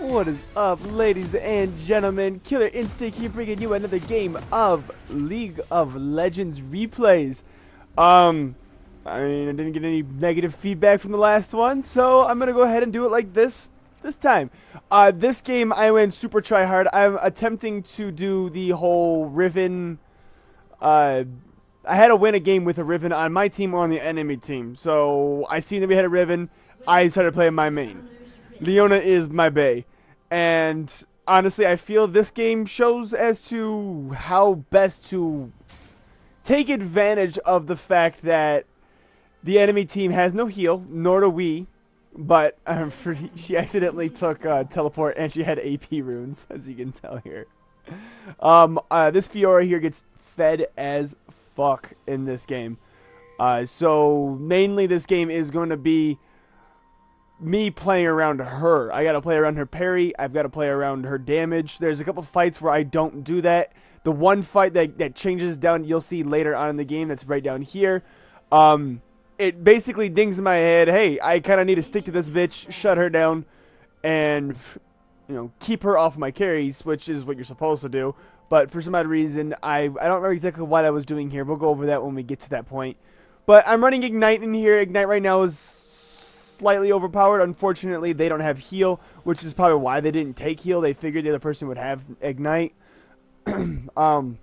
What is up, ladies and gentlemen? Killer Instinct here, bringing you another game of League of Legends replays. I mean, I didn't get any negative feedback from the last one, so I'm gonna go ahead and do it like this time. This game I went super try hard. I'm attempting to do the whole Riven. I had to win a game with a Riven on my team or on the enemy team. So I seen that we had a Riven. I started playing my main. Leona is my bae. And honestly, I feel this game shows as to how best to take advantage of the fact that the enemy team has no heal, nor do we. But she accidentally took teleport, and she had AP runes, as you can tell here. This Fiora here gets fed as fuck in this game. So mainly this game is going to be me playing around her. I gotta play around her parry. I've got to play around her damage. There's a couple fights where I don't do that. The one fight that changes down, you'll see later on in the game, that's right down here. It basically dings in my head, hey, I kind of need to stick to this bitch, shut her down, and, you know, keep her off my carries, which is what you're supposed to do. But for some odd reason, I don't remember exactly what I was doing here. We'll go over that when we get to that point. But I'm running Ignite in here. Ignite right now is slightly overpowered. Unfortunately, they don't have heal, which is probably why they didn't take heal. They figured the other person would have Ignite. So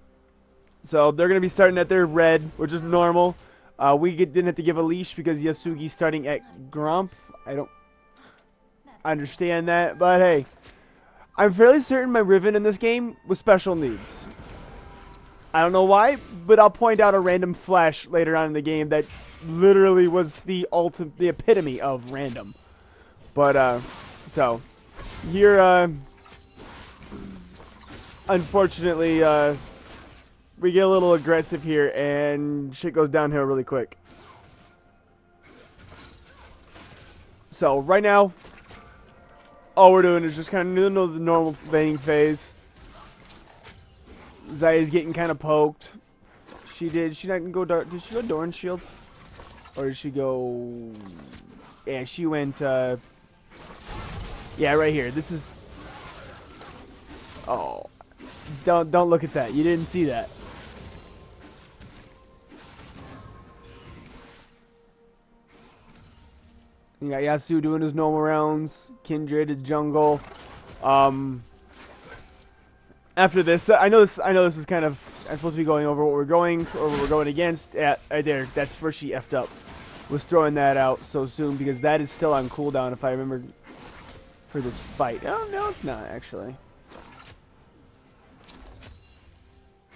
they're going to be starting at their red, which is normal. We didn't have to give a leash because Yasugi's starting at Gromp. I don't understand that, but hey. I'm fairly certain my Riven in this game was special needs. I don't know why, but I'll point out a random flash later on in the game that literally was the epitome of random. But, so, here, unfortunately, we get a little aggressive here, and shit goes downhill really quick. So, right now, all we're doing is just kind of doing the normal veining phase. Zaya's getting kind of poked. She didn't go dark. Did she go Doran Shield? Or did she go... Yeah, she went, yeah, right here. This is... Oh. Don't look at that. You didn't see that. You got Yasuo doing his normal rounds. Kindred is jungle. After this, I know this is kind of, I'm supposed to be going over what we're going against. Yeah, right there. That's where she effed up. Was throwing that out so soon because that is still on cooldown if I remember for this fight. Oh no, it's not actually.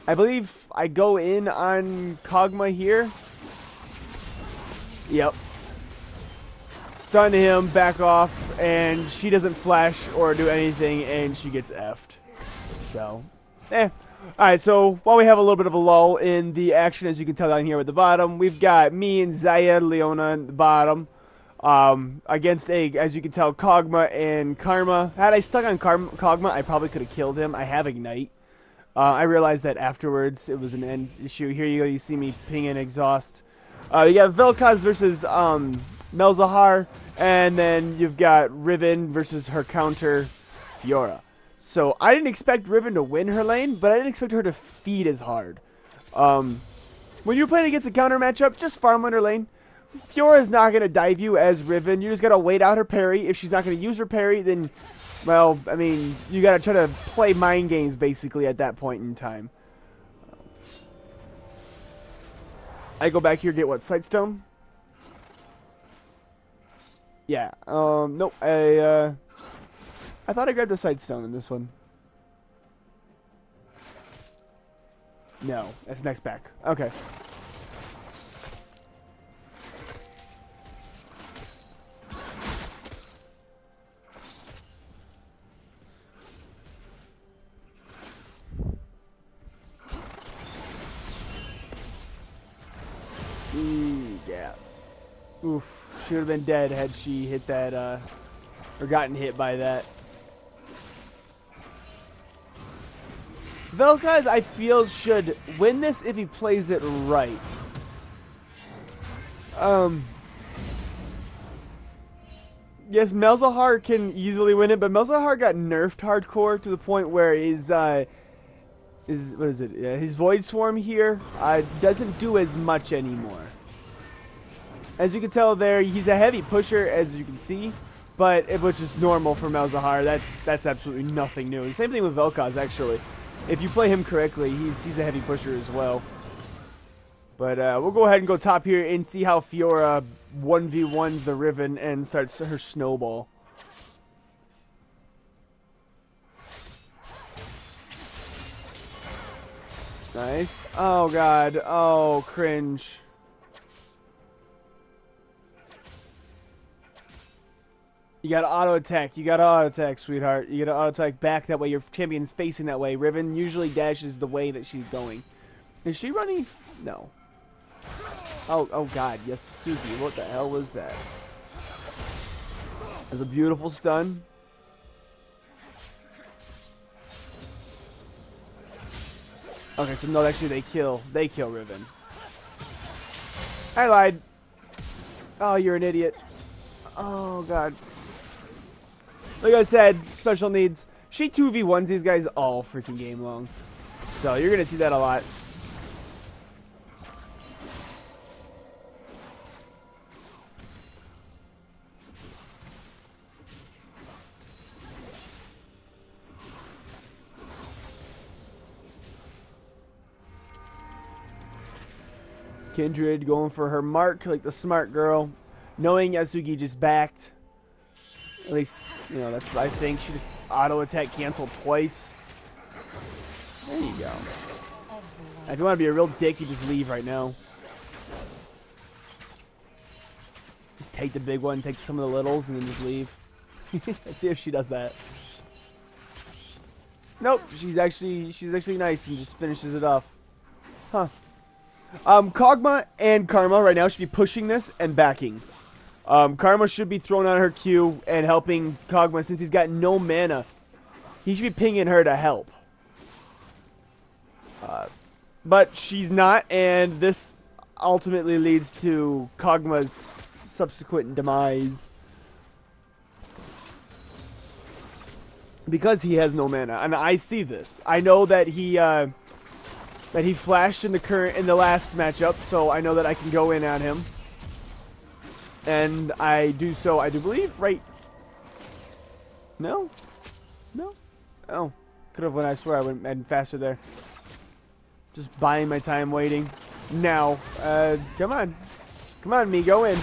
I believe I go in on Kog'Maw here. Yep. Stun him, back off, and she doesn't flash or do anything, and she gets effed. So, Alright, so while we have a little bit of a lull in the action, as you can tell down here at the bottom, we've got me and Xayah, Leona at the bottom, against as you can tell, Kog'Maw and Karma. Had I stuck on Kog'Maw, I probably could have killed him. I have Ignite. I realized that afterwards it was an end issue. Here you go, you see me ping and exhaust. You got Vel'Koz versus Malzahar, and then you've got Riven versus her counter, Fiora. So I didn't expect Riven to win her lane, but I didn't expect her to feed as hard. When you're playing against a counter matchup, just farm on her lane. Fiora is not going to dive you as Riven. You just got to wait out her parry. If she's not going to use her parry, then, well, I mean, you got to try to play mind games basically at that point in time. I go back here, get what, Sightstone? Yeah, nope, I thought I grabbed a Sightstone in this one. No, that's next back. Okay. Yeah. Oof. She would have been dead had she hit that, or gotten hit by that. Vel'Koz, I feel, should win this if he plays it right. Yes, Malzahar can easily win it, but Malzahar got nerfed hardcore to the point where his what is it? His Void Swarm here doesn't do as much anymore. As you can tell there, he's a heavy pusher, as you can see, but which is normal for Malzahar. That's absolutely nothing new. The same thing with Vel'Koz, actually. If you play him correctly, he's a heavy pusher as well. But we'll go ahead and go top here and see how Fiora 1v1s the Riven and starts her snowball. Nice. Oh, God. Oh, cringe. You gotta auto attack. You gotta auto attack, sweetheart. You gotta auto attack back. That way your champion's facing that way. Riven usually dashes the way that she's going. Is she running? No. Oh God. Yes, Yasuki. What the hell was that? That's a beautiful stun. Okay, so no, actually they kill Riven. I lied. Oh, you're an idiot. Oh God. Like I said, special needs. She 2v1s these guys all freaking game long. So you're going to see that a lot. Kindred going for her mark like the smart girl. Knowing Yasugi just backed. At least, you know, that's what I think. She just auto-attack canceled twice. There you go. If you want to be a real dick, you just leave right now. Just take the big one, take some of the littles, and then just leave. Let's see if she does that. Nope, she's actually nice and just finishes it off. Huh. Kog'Maw and Karma right now should be pushing this and backing. Karma should be throwing on her Q and helping Kog'Maw since he's got no mana. He should be pinging her to help. But she's not, and this ultimately leads to Kog'Maw's subsequent demise. Because he has no mana, and I see this. I know that he flashed in the last matchup, so I know that I can go in on him. And I do so, I do believe, right? No? No? Oh. Could have when I swear I went faster there. Just buying my time waiting. Now. Come on. Come on, me. Go in.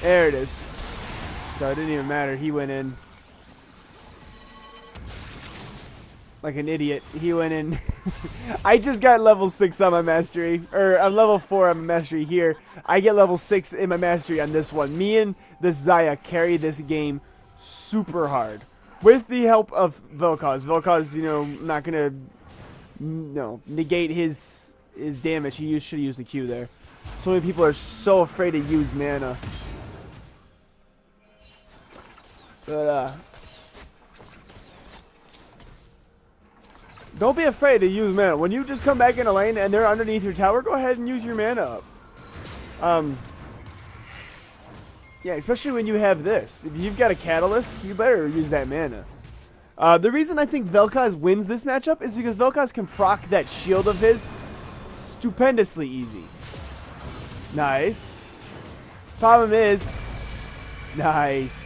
There it is. So it didn't even matter. He went in. Like an idiot. He went in. I just got level 6 on my mastery. Or I'm level 4 on my mastery here. I get level 6 in my mastery on this one. Me and this Xayah carry this game super hard. With the help of Vel'Koz. Vel'Koz, you know, not going to negate his damage. He should have used the Q there. So many people are so afraid to use mana. But, don't be afraid to use mana. When you just come back in a lane and they're underneath your tower, go ahead and use your mana up. Yeah, especially when you have this. If you've got a catalyst, you better use that mana. The reason I think Vel'Koz wins this matchup is because Vel'Koz can proc that shield of his stupendously easy. Nice. Problem is, nice.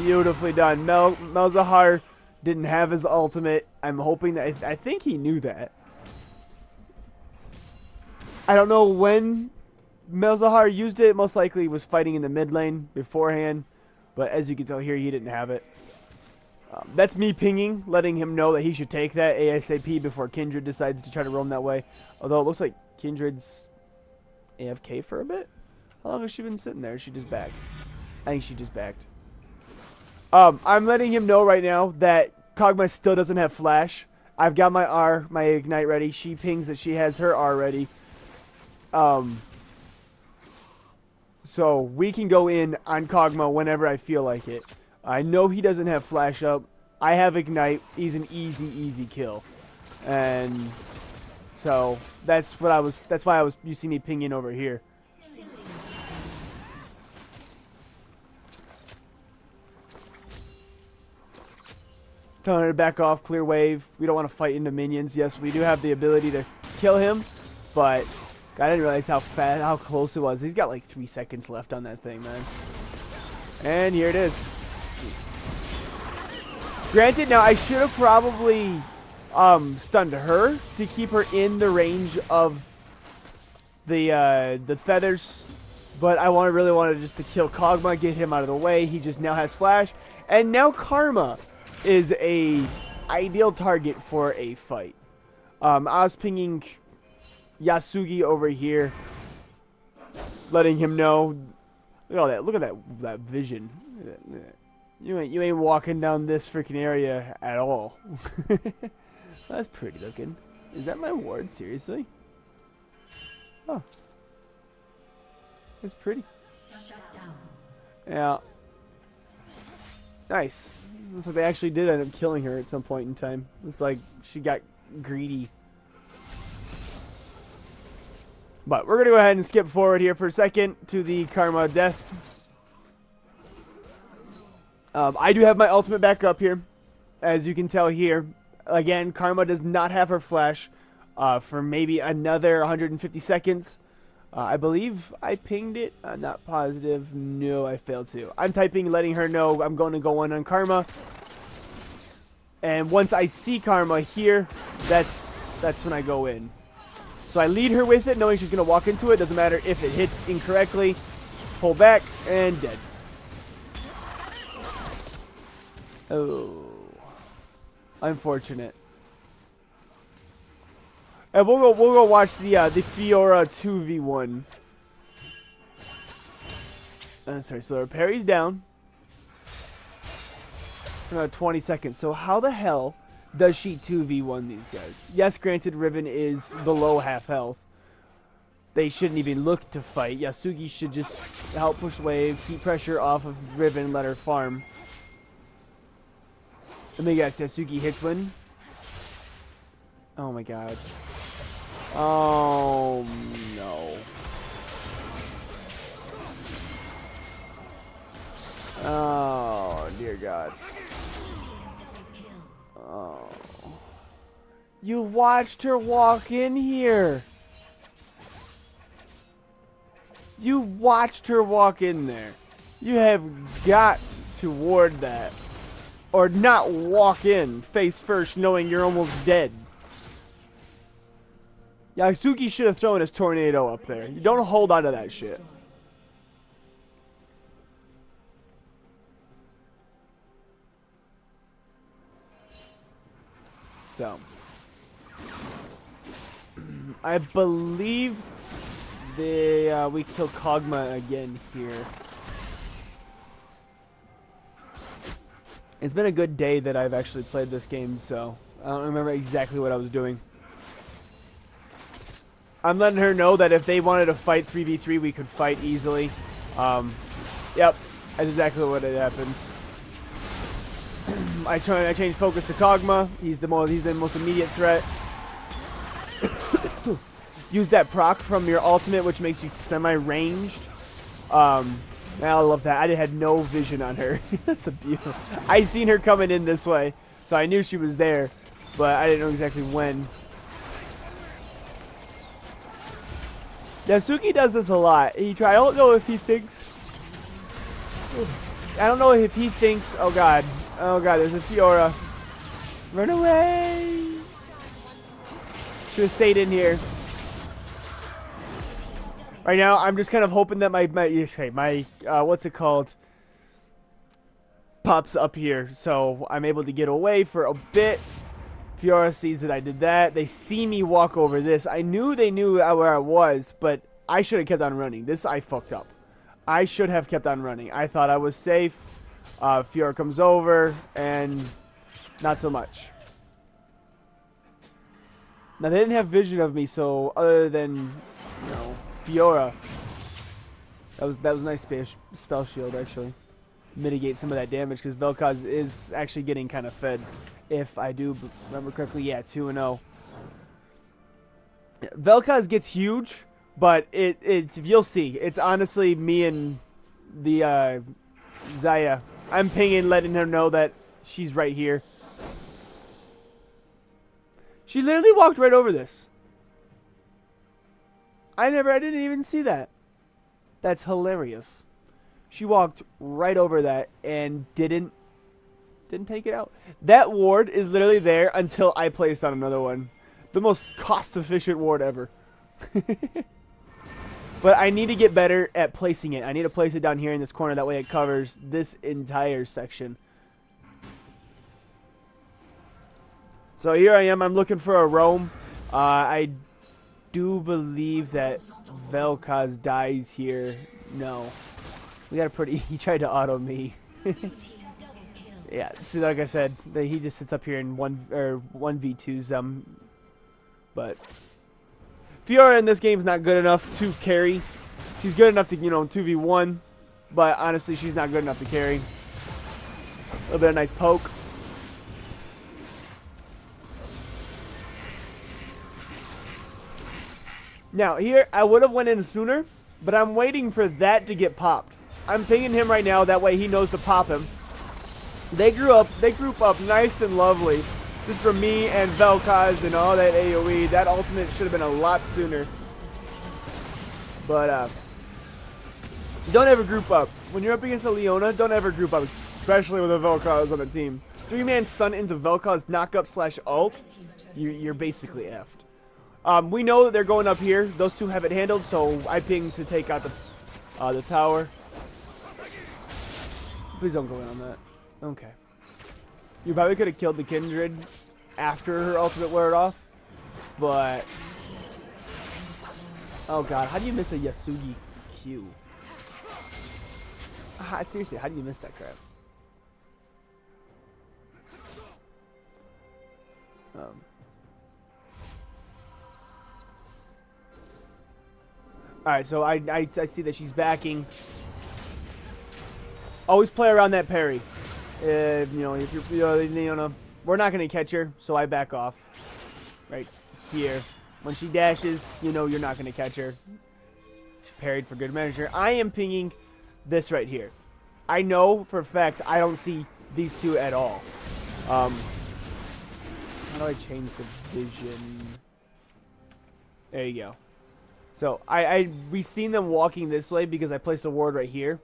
Beautifully done. Malzahar didn't have his ultimate. I'm hoping that... I think he knew that. I don't know when Malzahar used it. Most likely he was fighting in the mid lane beforehand. But as you can tell here, he didn't have it. That's me pinging, letting him know that he should take that ASAP before Kindred decides to try to roam that way. Although it looks like Kindred's AFK for a bit. How long has she been sitting there? Is she just backed? I think she just backed. I'm letting him know right now that Kog'Maw still doesn't have flash. I've got my R, my ignite ready. She pings that she has her R ready. So we can go in on Kog'Maw whenever I feel like it. I know he doesn't have flash up. I have ignite. He's an easy kill. And So that's why you see me pinging over here. Telling her to back off, clear wave. We don't want to fight into minions. Yes, we do have the ability to kill him, but I didn't realize how close it was. He's got like 3 seconds left on that thing, man. And here it is. Granted, now I should have probably stunned her to keep her in the range of the feathers, but I really wanted just to kill Kog'Maw, get him out of the way. He just now has flash, and now Karma is a ideal target for a fight. I was pinging Yasugi over here, letting him know. Look at all that! Look at that vision. You ain't walking down this freaking area at all. That's pretty looking. Is that my ward? Seriously? Oh, it's pretty. Yeah. Nice. Looks like they actually did end up killing her at some point in time. It's like she got greedy. But we're going to go ahead and skip forward here for a second to the Karma death. I do have my ultimate back up here, as you can tell here. Again, Karma does not have her flash for maybe another 150 seconds. I believe I pinged it. I'm not positive. No, I failed to. I'm typing, letting her know I'm going to go in on Karma. And once I see Karma here, that's when I go in. So I lead her with it, knowing she's going to walk into it. Doesn't matter if it hits incorrectly. Pull back, and dead. Oh. Unfortunate. And we'll go watch the Fiora 2v1. Sorry, so her parry's down for another 20 seconds. So how the hell does she 2v1 these guys? Yes, granted, Riven is below half health. They shouldn't even look to fight. Yasugi should just help push wave, keep pressure off of Riven, let her farm. Let me guess, Yasugi hits win. Oh my god. Oh no. Oh dear god. Oh. You watched her walk in here. You watched her walk in there. You have got to ward that. Or not walk in face first knowing you're almost dead. Yasugi should have thrown his tornado up there. You don't hold on to that shit. So. I believe we kill Kog'Maw again here. It's been a good day that I've actually played this game, so I don't remember exactly what I was doing. I'm letting her know that if they wanted to fight 3v3, we could fight easily. Yep, that's exactly what it happens. I changed focus to Kog'Maw. He's the most immediate threat. Use that proc from your ultimate, which makes you semi-ranged. I love that. I had no vision on her. That's a beautiful. I seen her coming in this way, so I knew she was there, but I didn't know exactly when. Yasugi does this a lot. I don't know if he thinks. I don't know if he thinks. Oh god. Oh god. There's a Fiora. Run away. Should have stayed in here. Right now, I'm just kind of hoping that my what's it called, pops up here, so I'm able to get away for a bit. Fiora sees that I did that. They see me walk over this. I knew they knew where I was, but I should have kept on running. This I fucked up. I should have kept on running. I thought I was safe. Fiora comes over, and not so much. Now, they didn't have vision of me, so other than, you know, Fiora. That was a nice spell shield, actually. Mitigate some of that damage, because Vel'Koz is actually getting kind of fed. If I do remember correctly, yeah, 2-0. Vel'Koz gets huge, but it's you'll see. It's honestly me and the Xayah. I'm pinging, letting her know that she's right here. She literally walked right over this. I didn't even see that. That's hilarious. She walked right over that and didn't take it out. That ward is literally there until I place on another one. The most cost-efficient ward ever. But I need to get better at placing it. I need to place it down here in this corner. That way it covers this entire section. So here I am. I'm looking for a roam. I do believe that Vel'Koz dies here. No. We got a pretty... He tried to auto me. Yeah, see, like I said, he just sits up here and 1v2s them. But Fiora in this game is not good enough to carry. She's good enough to, 2v1. But honestly, she's not good enough to carry. A little bit of nice poke. Now, here, I would have went in sooner, but I'm waiting for that to get popped. I'm pinging him right now, that way he knows to pop him. They group up nice and lovely. Just for me and Vel'Koz and all that AoE. That ultimate should have been a lot sooner. But, don't ever group up. When you're up against a Leona, don't ever group up, especially with a Vel'Koz on the team. 3-man stun into Vel'Koz knockup/ult, you're basically effed. We know that they're going up here. Those two have it handled, so I ping to take out the tower. Please don't go in on that. Okay. You probably could have killed the Kindred after her ultimate wore it off, but... Oh god, how do you miss a Yasugi Q? Seriously, how do you miss that crap? Alright, so I see that she's backing. Always play around that parry. If you're, we're not going to catch her, so I back off. Right here. When she dashes, you're not going to catch her. She parried for good measure. I am pinging this right here. I know for a fact I don't see these two at all. How do I change the vision? There you go. So we seen them walking this way because I placed a ward right here.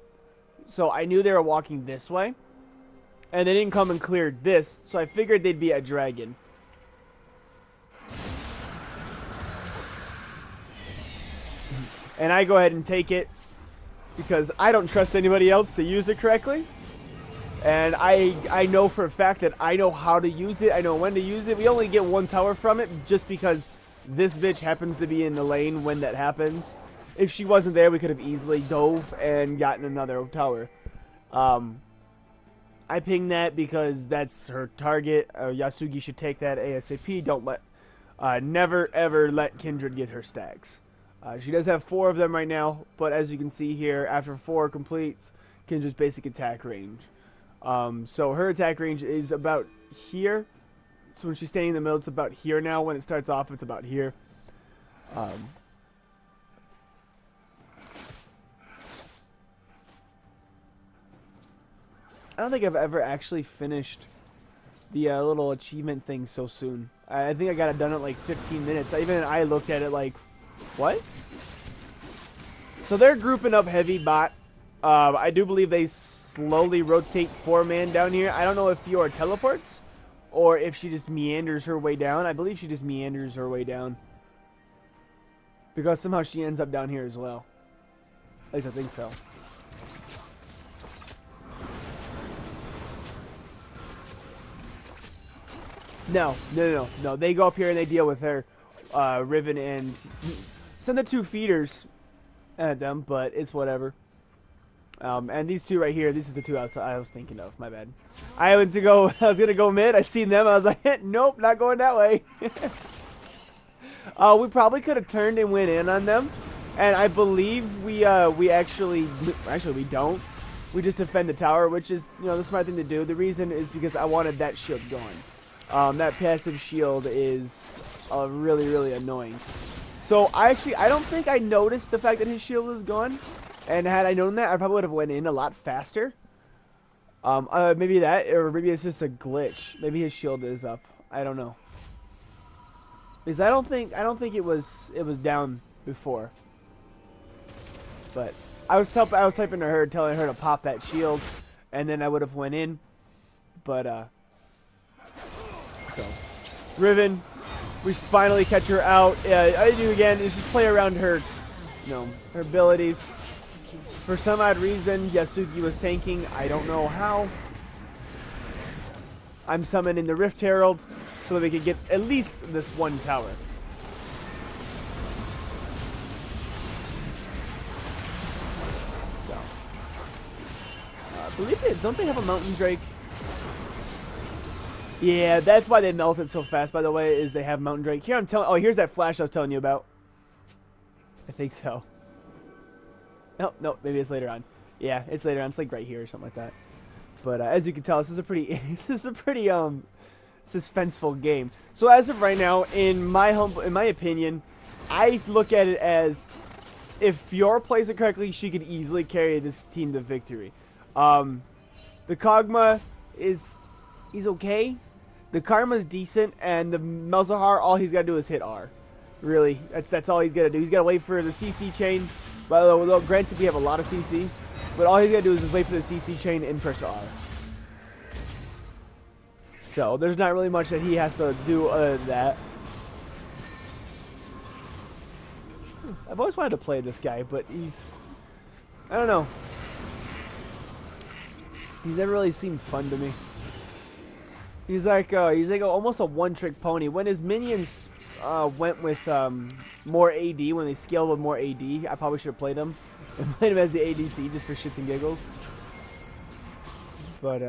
So I knew they were walking this way. And they didn't come and clear this, so I figured they'd be a dragon. And I go ahead and take it because I don't trust anybody else to use it correctly. And I know for a fact that I know how to use it. I know when to use it. We only get one tower from it just because this bitch happens to be in the lane when that happens. If she wasn't there, we could have easily dove and gotten another tower. I ping that because that's her target. Yasugi should take that ASAP. Don't let, never ever let Kindred get her stacks. She does have 4 of them right now, but as you can see here, after 4 completes, Kindred's basic attack range. So her attack range is about here. So when she's standing in the middle, it's about here now. When it starts off, it's about here. I don't think I've ever actually finished the little achievement thing so soon. I think I got it done at like 15 minutes. Even I looked at it like, what? So they're grouping up heavy bot. I do believe they slowly rotate 4-man down here. I don't know if Fiora teleports or if she just meanders her way down. I believe she just meanders her way down. Because somehow she ends up down here as well. At least I think so. No. They go up here and they deal with her, Riven, and send the 2 feeders at them, but it's whatever. And these 2 right here, this is the 2 I was thinking of. My bad. I was gonna go mid. I seen them. I was like, nope, not going that way. We probably could have turned and went in on them, and I believe we actually we don't. We just defend the tower, which is the smart thing to do. The reason is because I wanted that shield going. That passive shield is really, really annoying. So I don't think I noticed the fact that his shield was gone. And had I known that, I probably would have went in a lot faster. Maybe that, or maybe it's just a glitch. Maybe his shield is up. I don't know. Because I don't think it was down before. But I was typing to her, telling her to pop that shield, and then I would have went in. But so Riven, we finally catch her out. I do again is just play around her, her abilities. For some odd reason, Yasuki was tanking. I don't know how. I'm summoning the Rift Herald so that we can get at least this one tower. So, I believe don't they have a Mountain Drake? Yeah, that's why they melted so fast, by the way, is they have Mountain Drake. Here I'm telling... Oh, here's that flash I was telling you about. I think so. No, maybe it's later on. Yeah, it's later on. It's like right here or something like that. But as you can tell, this is a pretty suspenseful game. So as of right now, in my opinion, I look at it as if Fiora plays it correctly, she could easily carry this team to victory. The Kog'Maw he's okay. The Karma's decent, and the Malzahar, all he's got to do is hit R. Really, that's all he's got to do. He's got to wait for the CC chain. By the way, granted we have a lot of CC, but all he's got to do is just wait for the CC chain and press R. So there's not really much that he has to do other than that. I've always wanted to play this guy, but I don't know. He's never really seemed fun to me. He's like almost a one-trick pony. When his minions went with more AD, when they scaled with more AD, I probably should have played him and played him as the ADC just for shits and giggles. But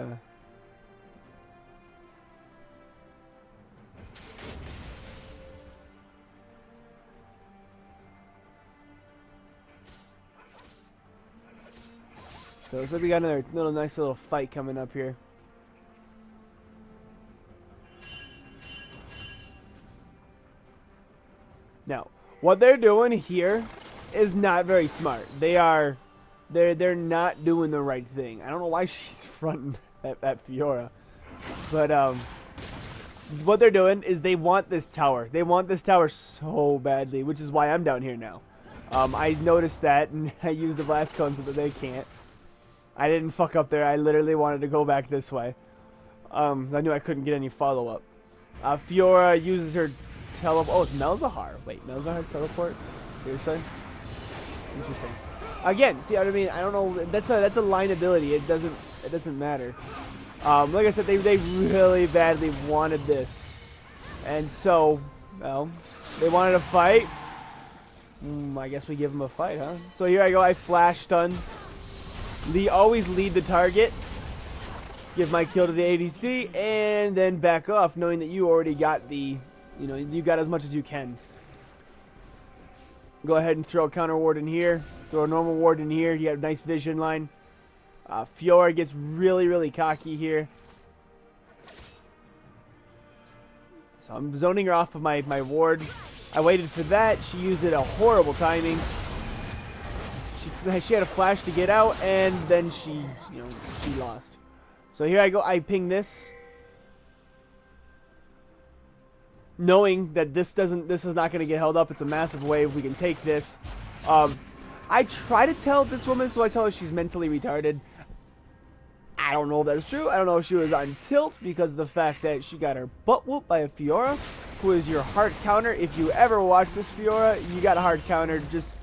so looks like we got another nice little fight coming up here. Now, what they're doing here is not very smart. They're not doing the right thing. I don't know why she's fronting at Fiora, but what they're doing is they want this tower. They want this tower so badly, which is why I'm down here now. I noticed that, and I used the blast cone so that they can't. I didn't fuck up there. I literally wanted to go back this way. I knew I couldn't get any follow-up. Fiora uses her teleport. Oh, it's Malzahar. Wait, Malzahar teleport? Seriously? Interesting. Again, see what I mean? I don't know. That's a line ability. It doesn't matter. Like I said, they really badly wanted this, and so, well, they wanted a fight. I guess we give them a fight, huh? So here I go. I flash stun. Always lead the target. Give my kill to the ADC, and then back off, knowing that you already got the, you got as much as you can. Go ahead and throw a counter ward in here. Throw a normal ward in here. You have a nice vision line. Fiora gets really, really cocky here. So I'm zoning her off of my ward. I waited for that. She used it at horrible timing. She had a flash to get out, and then she lost. So here I go. I ping this, knowing that this is not going to get held up. It's a massive wave. We can take this. I try to tell this woman, so I tell her she's mentally retarded. I don't know if that's true. I don't know if she was on tilt because of the fact that she got her butt whooped by a Fiora, who is your hard counter. If you ever watch this Fiora, you got a hard counter. Just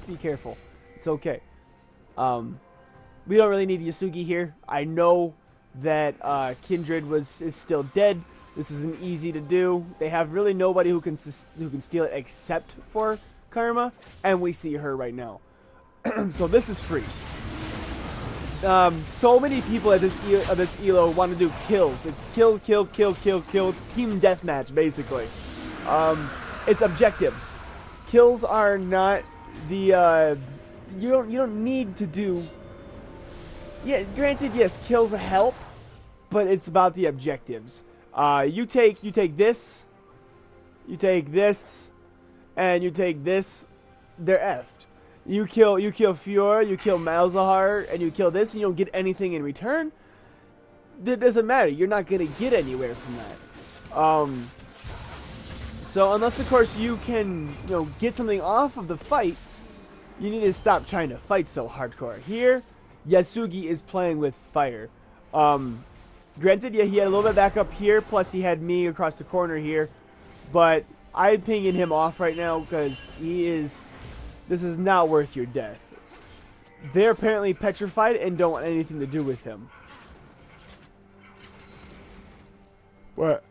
be careful. It's okay. We don't really need Yasugi here. I know that Kindred is still dead. This isn't easy to do. They have really nobody who can steal it except for Karma, and we see her right now. So this is free. So many people at this ELO want to do kills. It's kill, kill, kill, kill, kill. It's team deathmatch basically. It's objectives. Kills are not the you don't need to do. Yeah, granted, yes, kills help, but it's about the objectives. You take this, and you take this, they're effed. You kill Fiora, you kill Malzahar, and you kill this, and you don't get anything in return. That doesn't matter. You're not gonna get anywhere from that. So unless of course you can, get something off of the fight, you need to stop trying to fight so hardcore. Here, Yasugi is playing with fire. Granted, yeah, he had a little bit back up here, plus he had me across the corner here, but I'm pinging him off right now because this is not worth your death. They're apparently petrified and don't want anything to do with him. What?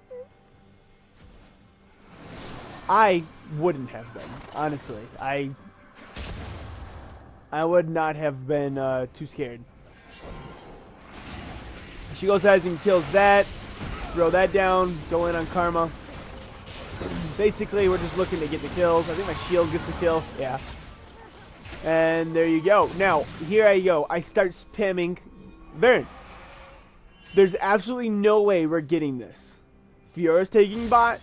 I wouldn't have been, honestly. I would not have been too scared. She goes ahead and kills that. Throw that down. Go in on Karma. Basically, we're just looking to get the kills. I think my shield gets the kill. Yeah. And there you go. Now, here I go. I start spamming Baron. There's absolutely no way we're getting this. Fiora's taking bot.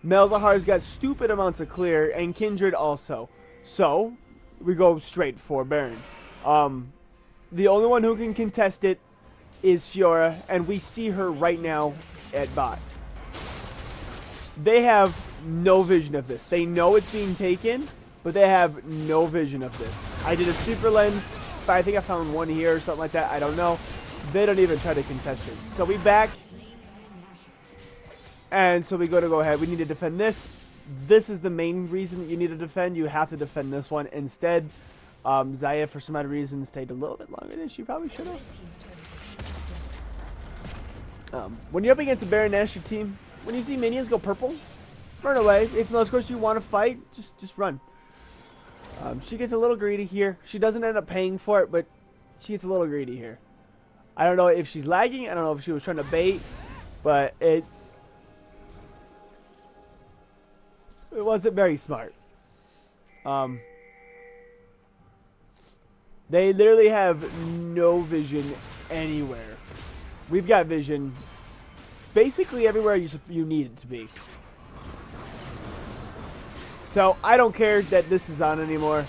Malzahar's got stupid amounts of clear, and Kindred also. So, we go straight for Baron. The only one who can contest it is Fiora, and we see her right now at bot. They have no vision of this. They know it's being taken, but they have no vision of this. I did a super lens, but I think I found one here or something like that. I don't know. They don't even try to contest it. So we back. And so we go ahead. We need to defend this. This is the main reason you need to defend. You have to defend this one. Instead, Xayah, for some odd reason, stayed a little bit longer than she probably should have. When you're up against a Baron Nashor team, when you see minions go purple, run away. If, of course, you want to fight, just run. She gets a little greedy here. She doesn't end up paying for it, but she gets a little greedy here. I don't know if she's lagging. I don't know if she was trying to bait, but it wasn't very smart. They literally have no vision anywhere. We've got vision basically everywhere you need it to be. So I don't care that this is on anymore.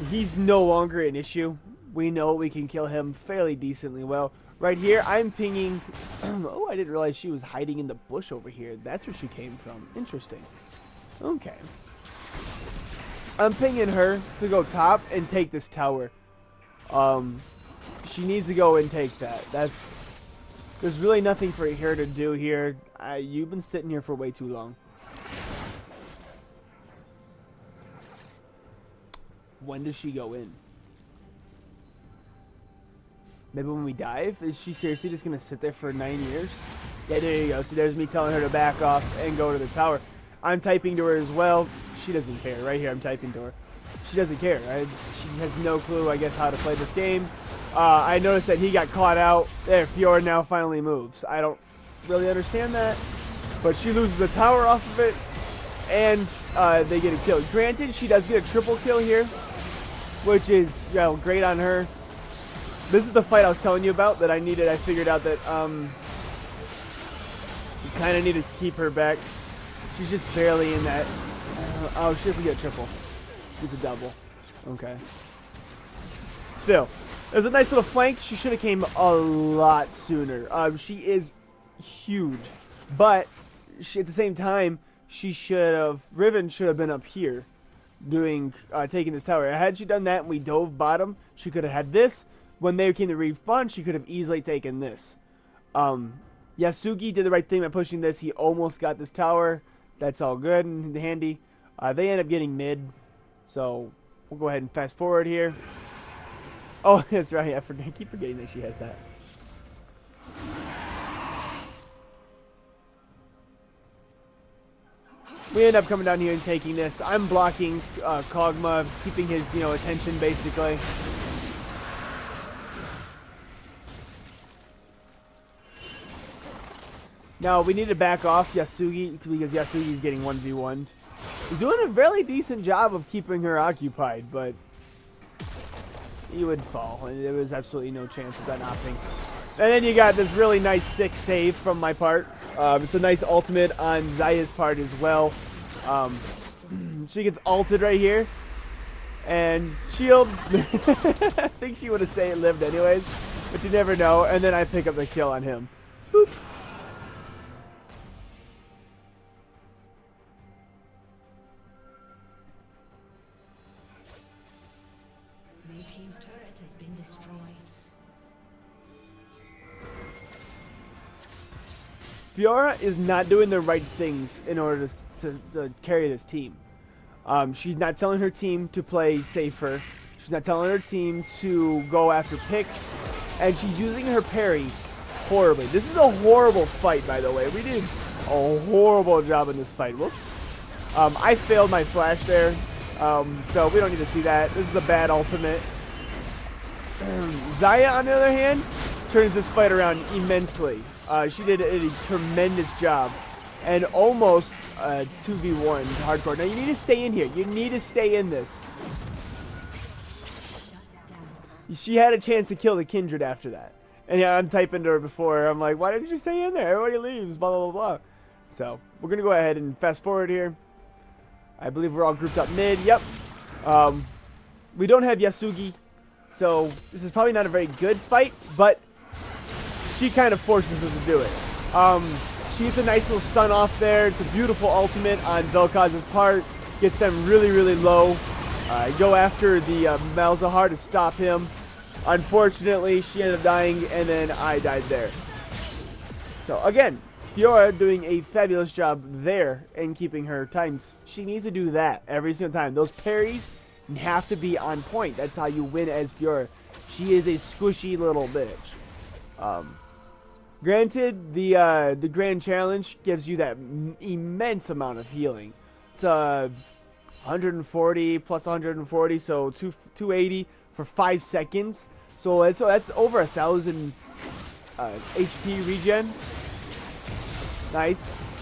He's no longer an issue. We know we can kill him fairly decently well. Right here, I'm pinging... oh, I didn't realize she was hiding in the bush over here. That's where she came from. Interesting. Okay. I'm pinging her to go top and take this tower. She needs to go and take that. There's really nothing for her to do here. You've been sitting here for way too long. When does she go in? Maybe when we dive? Is she seriously just going to sit there for 9 years? Yeah, there you go. So there's me telling her to back off and go to the tower. I'm typing to her as well. She doesn't care. Right here, I'm typing to her. She doesn't care. She has no clue, I guess, how to play this game. I noticed that he got caught out. There, Fiora now finally moves. I don't really understand that. But she loses a tower off of it. And they get a kill. Granted, she does get a triple kill here, which is great on her. This is the fight I was telling you about that I needed. I figured out that you kind of need to keep her back. She's just barely in that. Oh, shit, we get a triple. It's a double. Okay. Still, there's a nice little flank. She should have came a lot sooner. She is huge. But at the same time, Riven should have been up here doing, taking this tower. Had she done that and we dove bottom, she could have had this. When they came to respawn, she could have easily taken this. Yasugi did the right thing by pushing this. He almost got this tower. That's all good and handy. They end up getting mid. So we'll go ahead and fast forward here. Oh, that's right. I keep forgetting that she has that. We end up coming down here and taking this. I'm blocking Kog'Maw, keeping his attention basically. Now, we need to back off Yasugi because Yasugi's getting 1v1'd. He's doing a fairly decent job of keeping her occupied, but he would fall. And there was absolutely no chance of that happening. And then you got this really nice sick save from my part. It's a nice ultimate on Xayah's part as well. She gets ulted right here. And shield. I think she would have lived anyways. But you never know. And then I pick up the kill on him. Boop. Blue team's turret has been destroyed. Fiora is not doing the right things in order to carry this team. She's not telling her team to play safer. She's not telling her team to go after picks. And she's using her parry horribly. This is a horrible fight, by the way. We did a horrible job in this fight. Whoops. I failed my flash there. So we don't need to see that. This is a bad ultimate. Xayah, on the other hand, turns this fight around immensely. She did a tremendous job. And almost 2v1 hardcore. Now you need to stay in here. You need to stay in this. She had a chance to kill the Kindred after that. And yeah, I'm typing to her before. I'm like, why didn't you stay in there? Everybody leaves, blah, blah, blah, blah. So, we're going to go ahead and fast forward here. I believe we're all grouped up mid. Yep. We don't have Yasugi. So, this is probably not a very good fight. But she kind of forces us to do it. She gets a nice little stun off there. It's a beautiful ultimate on Vel'Koz's part. Gets them really, really low. Go after the Malzahar to stop him. Unfortunately, she ended up dying, and then I died there. So, again, Fiora doing a fabulous job there in keeping her times. She needs to do that every single time. Those parries have to be on point. That's how you win as Fiora. She is a squishy little bitch. Granted, the Grand Challenge gives you that immense amount of healing. It's 140 plus 140, so 280 for 5 seconds. So that's over 1,000 HP regen. Nice,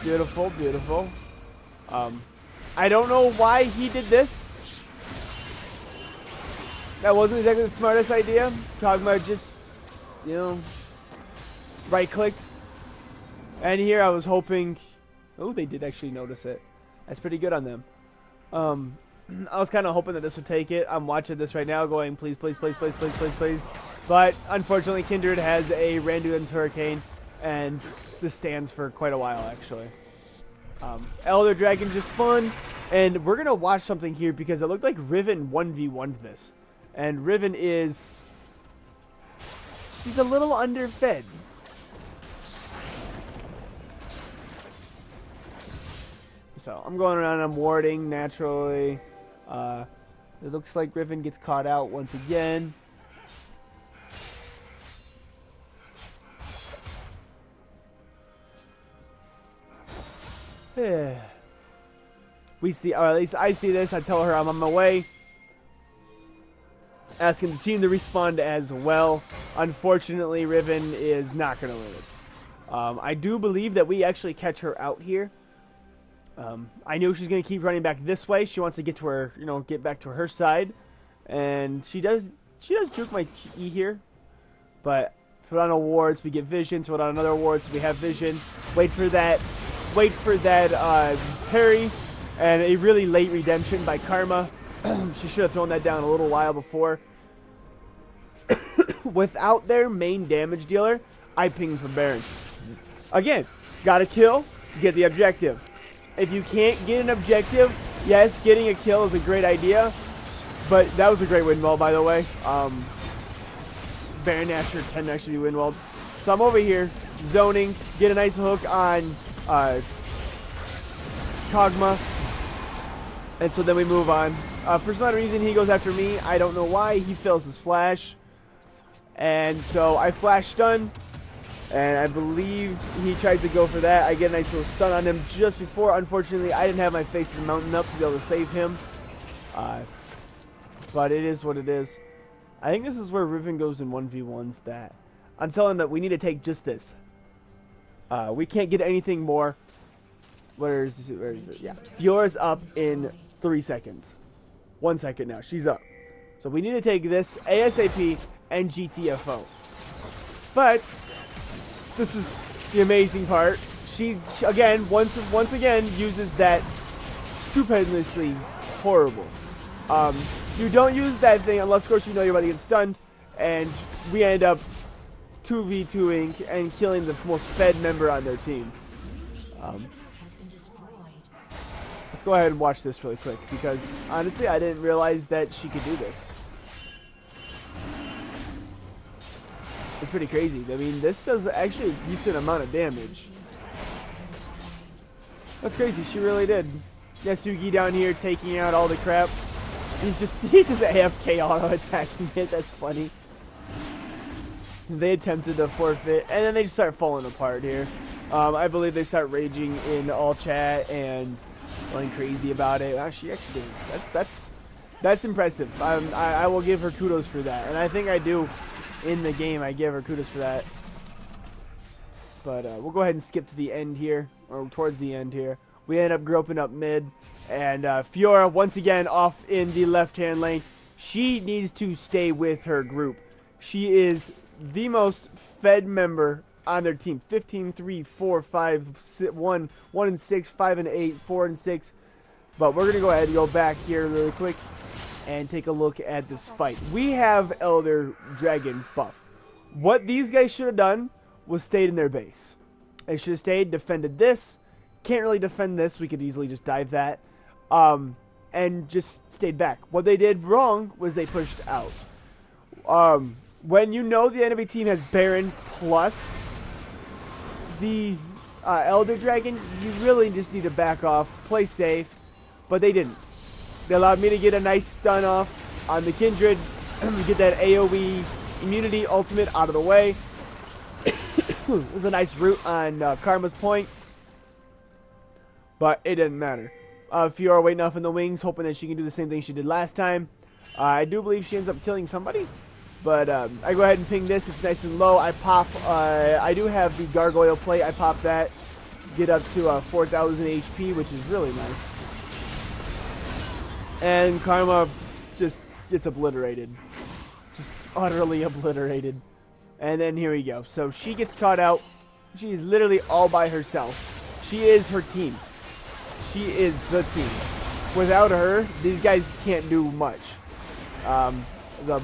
beautiful, beautiful. I don't know why he did this. That wasn't exactly the smartest idea. Kog'Maw just, you know, right-clicked. And here I was hoping... Oh, they did actually notice it. That's pretty good on them. I was kind of hoping that this would take it. I'm watching this right now going, please, please, please, please, please, please, please. But, unfortunately, Kindred has a Randuin's Hurricane. And this stands for quite a while, actually. Elder Dragon just spawned. And we're going to watch something here because it looked like Riven 1v1'd this. And Riven is... She's a little underfed. So I'm going around, I'm warding naturally. It looks like Riven gets caught out once again. We see, or at least I see this. I tell her I'm on my way. Asking the team to respawn as well. Unfortunately, Riven is not going to live. I do believe that we actually catch her out here. I knew she's going to keep running back this way. She wants to get to her, you know, get back to her side. And she does juke my E here. But throw down awards, we get vision. Throw down another award, so we have vision. Wait for that parry. And a really late redemption by Karma. She should have thrown that down a little while before. Without their main damage dealer, I ping for Baron. Again, gotta kill, get the objective. If you can't get an objective, yes, getting a kill is a great idea. But that was a great windwall, by the way. Baron Nashor can actually be windwalled. So I'm over here, zoning, get a nice hook on Kog'Maw. And so then we move on. For some odd reason, he goes after me. I don't know why. He fails his flash. And so I flash stun. And I believe he tries to go for that. I get a nice little stun on him just before. Unfortunately, I didn't have my face to the mountain up to be able to save him. But it is what it is. I think this is where Riven goes in 1v1s that. I'm telling that we need to take just this. We can't get anything more. Where is it? Yeah. Fiora's up in 3 seconds. 1 second now. She's up. So we need to take this ASAP and GTFO. But this is the amazing part. She again, once again, uses that stupendously horrible. You don't use that thing unless, of course, you know you're about to get stunned, and we end up 2v2ing and killing the most fed member on their team. Has been destroyed. Let's go ahead and watch this really quick, because honestly, I didn't realize that she could do this. It's pretty crazy. I mean, this does actually a decent amount of damage. That's crazy. She really did. Yasugi down here taking out all the crap. He's just AFK auto attacking it. That's funny. They attempted to forfeit, and then they just start falling apart here. I believe they start raging in all chat and going crazy about it. She actually did. That's impressive. I will give her kudos for that, and I think I do in the game. I give her kudos for that. But we'll go ahead and skip to the end here, or towards the end here. We end up groping up mid, and Fiora once again off in the left-hand lane. She needs to stay with her group. She is the most fed member on their team. 15, 3, 4, 5, 1, 1 and 6, 5 and 8, 4 and 6. But we're gonna go ahead and go back here really quick and take a look at this fight. We have Elder Dragon buff. What these guys should have done was stayed in their base. They should have stayed, defended this. Can't really defend this. We could easily just dive that. And just stayed back. What they did wrong was they pushed out. When you know the enemy team has Baron plus the Elder Dragon, you really just need to back off, play safe. But they didn't. They allowed me to get a nice stun off on the Kindred, get that AoE immunity ultimate out of the way. It was a nice route on Karma's point. But it didn't matter. Fiora waiting off in the wings, hoping that she can do the same thing she did last time. I do believe she ends up killing somebody. But I go ahead and ping this. It's nice and low. I pop. I do have the Gargoyle plate. I pop that. Get up to 4,000 HP, which is really nice. And Karma just gets obliterated. Just utterly obliterated. And then here we go. So she gets caught out. She is literally all by herself. She is her team. She is the team. Without her, these guys can't do much. I don't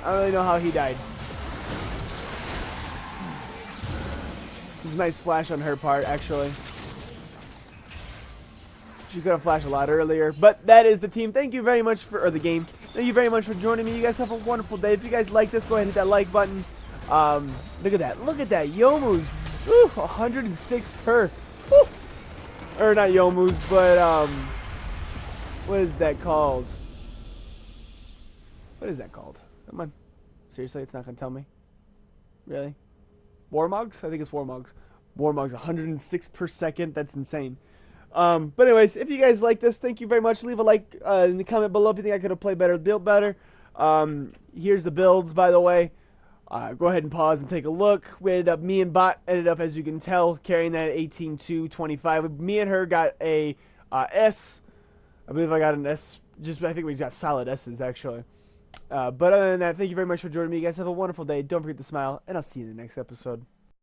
really know how he died. It was a nice flash on her part, actually. She could have flashed a lot earlier, but that is the team. Thank you very much for the game. Thank you very much for joining me. You guys have a wonderful day. If you guys like this, go ahead and hit that like button. Look at that. Look at that. Youmuu's. Woo, 106 per. Woo. Or not Youmuu's, but what is that called? What is that called? Come on. Seriously, it's not gonna tell me. Really? Warmogs? I think it's Warmogs. Warmogs, 106 per second. That's insane. But anyways, if you guys like this, thank you very much. Leave a like in the comment below if you think I could have played better, built better. Here's the builds, by the way. Go ahead and pause and take a look. We ended up, me and Bot ended up, as you can tell, carrying that 18-2-25. Me and her got a S. I believe I got an S. I think we got solid S's, actually. But other than that, thank you very much for joining me. You guys have a wonderful day. Don't forget to smile, and I'll see you in the next episode.